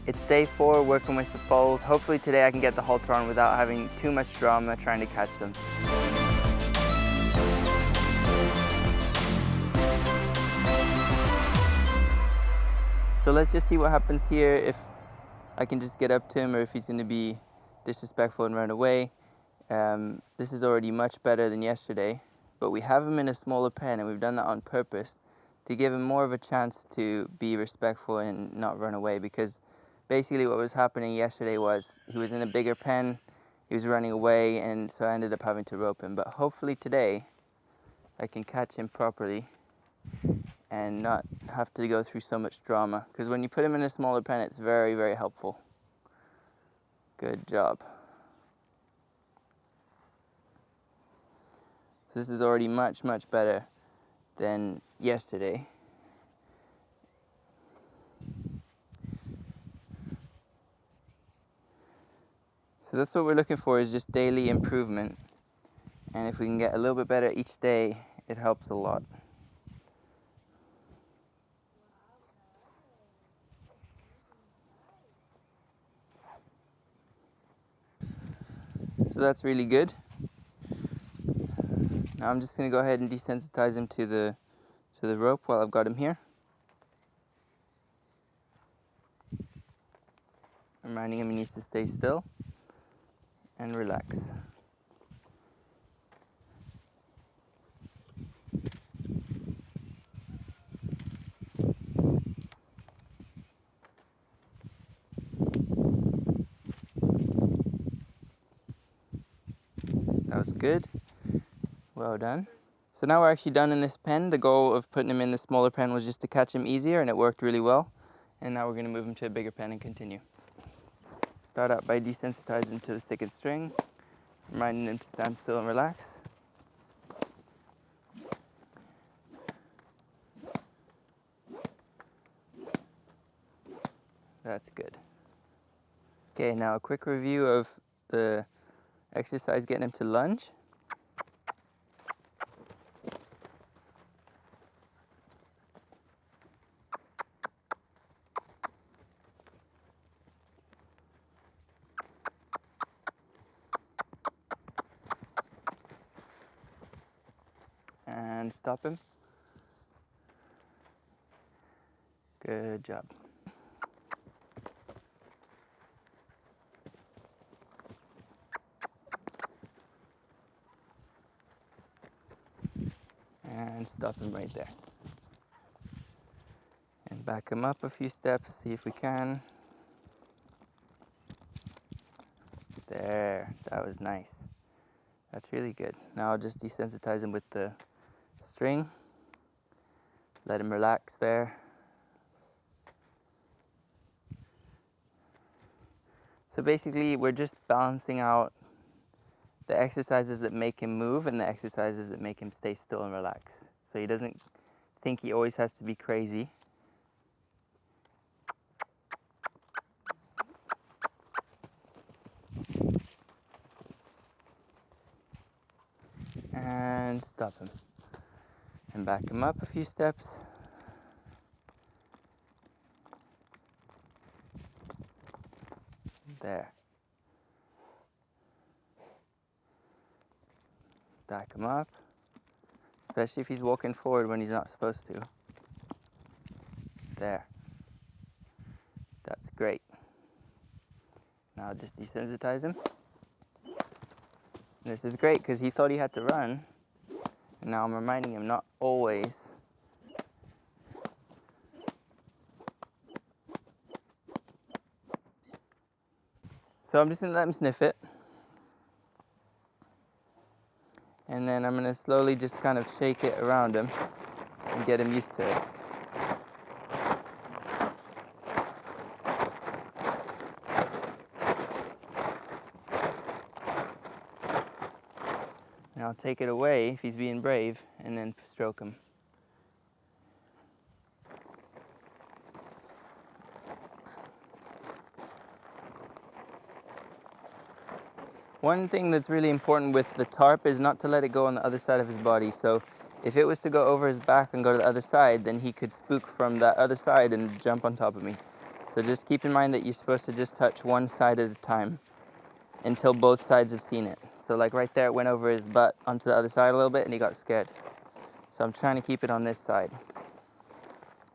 It's day 4 working with the foals. Hopefully today I can get the halter on without having too much drama trying to catch them. So let's just see what happens here, if I can just get up to him or if he's going to be disrespectful and run away. This is already much better than yesterday, but we have him in a smaller pen and we've done that on purpose to give him more of a chance to be respectful and not run away, because basically what was happening yesterday was he was in a bigger pen, he was running away, and so I ended up having to rope him. But hopefully today I can catch him properly and not have to go through so much drama, because when you put him in a smaller pen it's very, very helpful. Good job. So this is already much, much better than yesterday. So that's what we're looking for, is just daily improvement. And if we can get a little bit better each day, it helps a lot. So that's really good. Now I'm just going to go ahead and desensitize him to the rope while I've got him here. Reminding him he needs to stay still and relax. That was good. Well done. So now we're actually done in this pen. The goal of putting him in the smaller pen was just to catch him easier, and it worked really well. And now we're going to move him to a bigger pen and continue. Start out by desensitizing to the stick and string, reminding him to stand still and relax. That's good. Okay, now a quick review of the exercise getting him to lunge. And stop him. Good job. And stop him right there. And back him up a few steps, see if we can. There, that was nice. That's really good. Now I'll just desensitize him with the string. Let him relax there. So basically we're just balancing out the exercises that make him move and the exercises that make him stay still and relax. So he doesn't think he always has to be crazy. And stop him. And back him up a few steps. There. Back him up, especially if he's walking forward when he's not supposed to. There. That's great. Now just desensitize him. And this is great because he thought he had to run, and now I'm reminding him not always. So I'm just going to let him sniff it. And then I'm going to slowly just kind of shake it around him and get him used to it. And I'll take it away if he's being brave and then stroke him. One thing that's really important with the tarp is not to let it go on the other side of his body. So if it was to go over his back and go to the other side, then he could spook from that other side and jump on top of me. So just keep in mind that you're supposed to just touch one side at a time until both sides have seen it. So like right there, it went over his butt onto the other side a little bit and he got scared. So I'm trying to keep it on this side.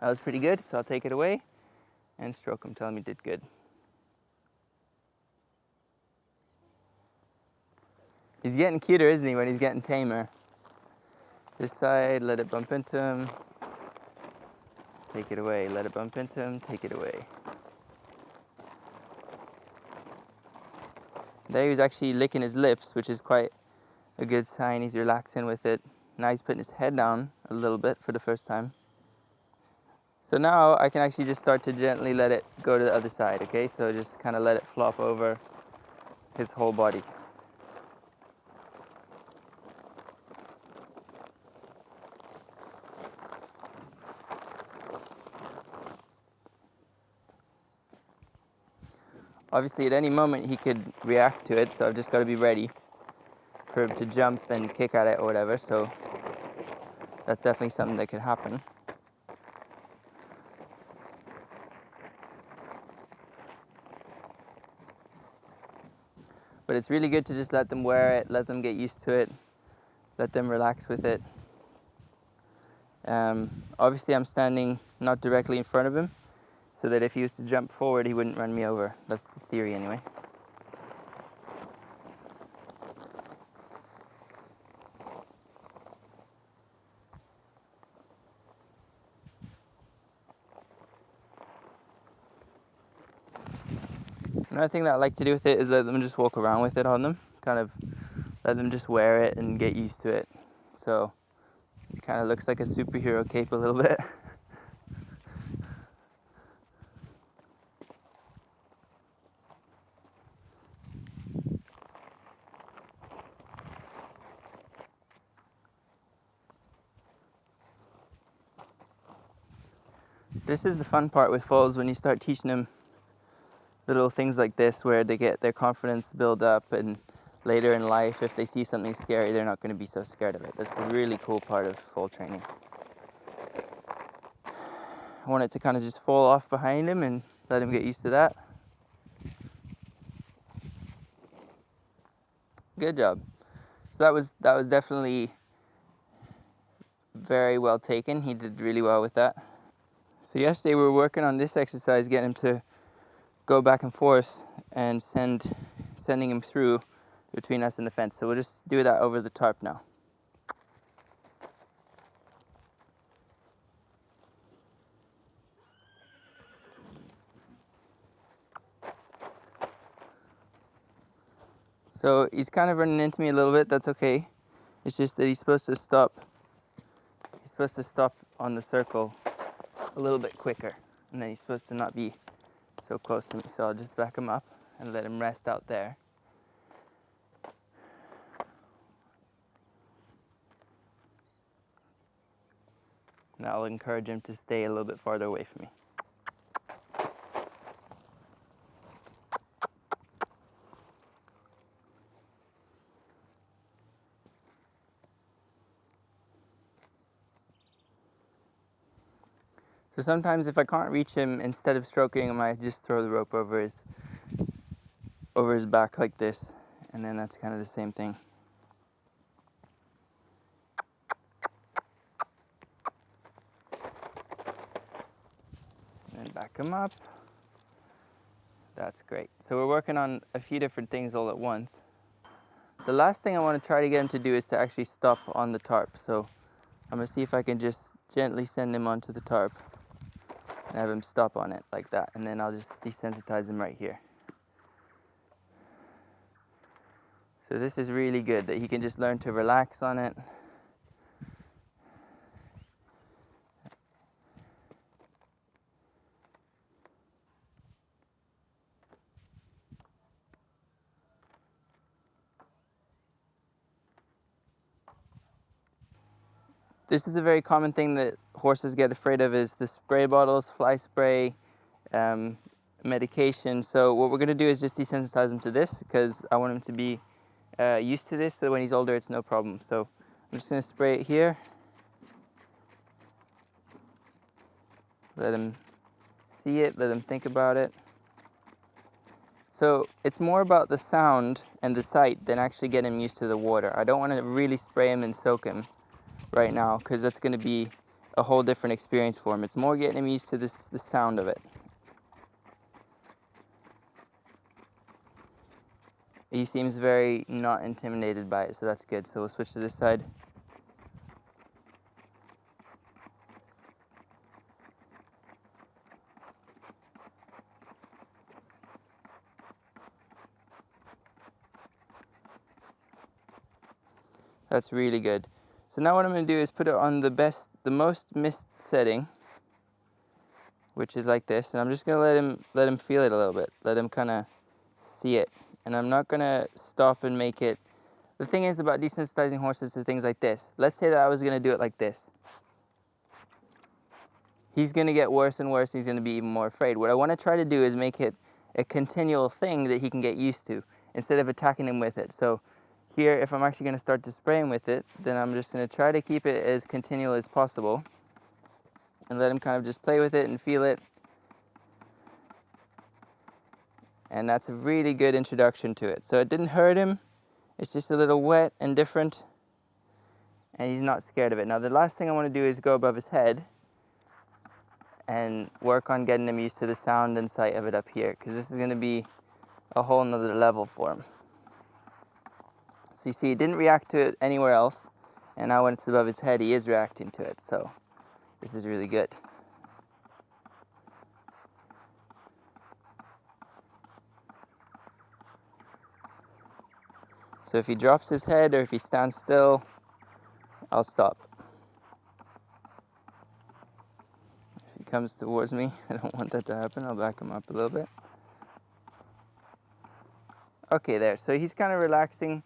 That was pretty good, so I'll take it away and stroke him, tell him he did good. He's getting cuter, isn't he, when he's getting tamer? This side, let it bump into him. Take it away, let it bump into him, take it away. There he was actually licking his lips, which is quite a good sign. He's relaxing with it. Now he's putting his head down a little bit for the first time. So now I can actually just start to gently let it go to the other side, okay? So just kind of let it flop over his whole body. Obviously at any moment he could react to it, so I've just got to be ready for him to jump and kick at it or whatever, so that's definitely something that could happen. But it's really good to just let them wear it, let them get used to it, let them relax with it. Obviously I'm standing not directly in front of him, so that if he was to jump forward, he wouldn't run me over. That's the theory anyway. Another thing that I like to do with it is let them just walk around with it on them. Kind of let them just wear it and get used to it. So it kind of looks like a superhero cape a little bit. This is the fun part with foals, when you start teaching them little things like this where they get their confidence build up, and later in life if they see something scary they're not going to be so scared of it. That's a really cool part of foal training. I want it to kind of just fall off behind him and let him get used to that. Good job. So that was definitely very well taken. He did really well with that. So yesterday we were working on this exercise, getting him to go back and forth and sending him through between us and the fence. So we'll just do that over the tarp now. So he's kind of running into me a little bit, that's okay. It's just that he's supposed to stop on the circle a little bit quicker, and then he's supposed to not be so close to me. So I'll just back him up and let him rest out there. And I'll encourage him to stay a little bit farther away from me. So sometimes if I can't reach him, instead of stroking him, I just throw the rope over his back like this, and then that's kind of the same thing. And then back him up. That's great. So we're working on a few different things all at once. The last thing I want to try to get him to do is to actually stop on the tarp. So I'm going to see if I can just gently send him onto the tarp and have him stop on it like that, and then I'll just desensitize him right here. So this is really good, that he can just learn to relax on it. This is a very common thing that horses get afraid of, is the spray bottles, fly spray, medication. So what we're going to do is just desensitize him to this, because I want him to be used to this, so when he's older it's no problem. So I'm just going to spray it here. Let him see it, let him think about it. So it's more about the sound and the sight than actually getting him used to the water. I don't want to really spray him and soak him right now, because that's going to be a whole different experience for him. It's more getting him used to the sound of it. He seems very not intimidated by it, so that's good. So we'll switch to this side. That's really good. So now what I'm going to do is put it on the most mist setting, which is like this, and I'm just going to let him feel it a little bit, let him kind of see it. And I'm not going to stop and make it. The thing is about desensitizing horses to things like this. Let's say that I was going to do it like this. He's going to get worse and worse, and he's going to be even more afraid. What I want to try to do is make it a continual thing that he can get used to, instead of attacking him with it. So here, if I'm actually going to start to spray him with it, then I'm just going to try to keep it as continual as possible and let him kind of just play with it and feel it. And that's a really good introduction to it. So it didn't hurt him. It's just a little wet and different, and he's not scared of it. Now the last thing I want to do is go above his head and work on getting him used to the sound and sight of it up here, because this is going to be a whole nother level for him. So you see, he didn't react to it anywhere else, and now when it's above his head, he is reacting to it. So this is really good. So if he drops his head or if he stands still, I'll stop. If he comes towards me, I don't want that to happen. I'll back him up a little bit. Okay, there. So he's kind of relaxing.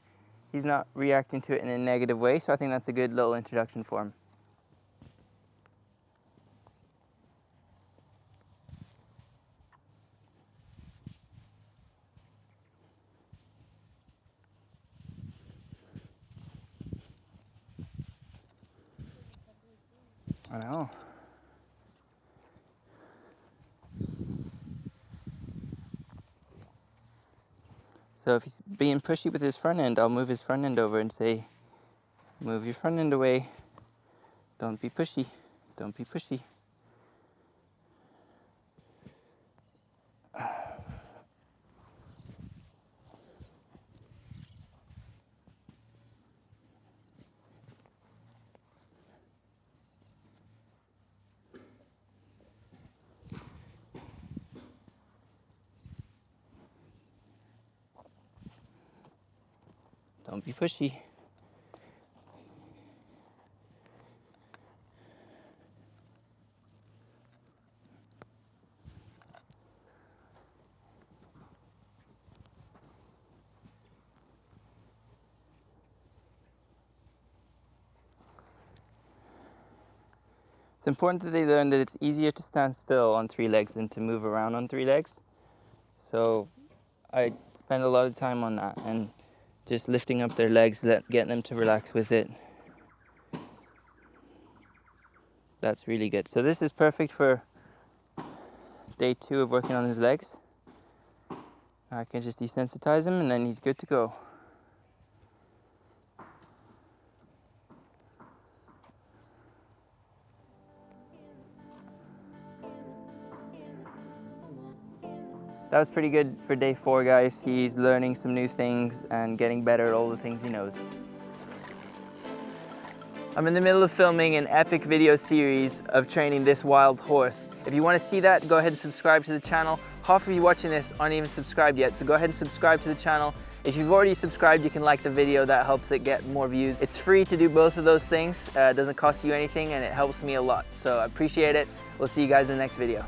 He's not reacting to it in a negative way, so I think that's a good little introduction for him. I know. So if he's being pushy with his front end, I'll move his front end over and say, move your front end away. Don't be pushy. Don't be pushy. Don't be pushy. It's important that they learn that it's easier to stand still on 3 legs than to move around on 3 legs. So I spend a lot of time on that and just lifting up their legs, getting them to relax with it. That's really good. So this is perfect for day 2 of working on his legs. I can just desensitize him and then he's good to go. That was pretty good for day 4, guys. He's learning some new things and getting better at all the things he knows. I'm in the middle of filming an epic video series of training this wild horse. If you want to see that, go ahead and subscribe to the channel. Half of you watching this aren't even subscribed yet, so go ahead and subscribe to the channel. If you've already subscribed, you can like the video. That helps it get more views. It's free to do both of those things. It doesn't cost you anything and it helps me a lot. So I appreciate it. We'll see you guys in the next video.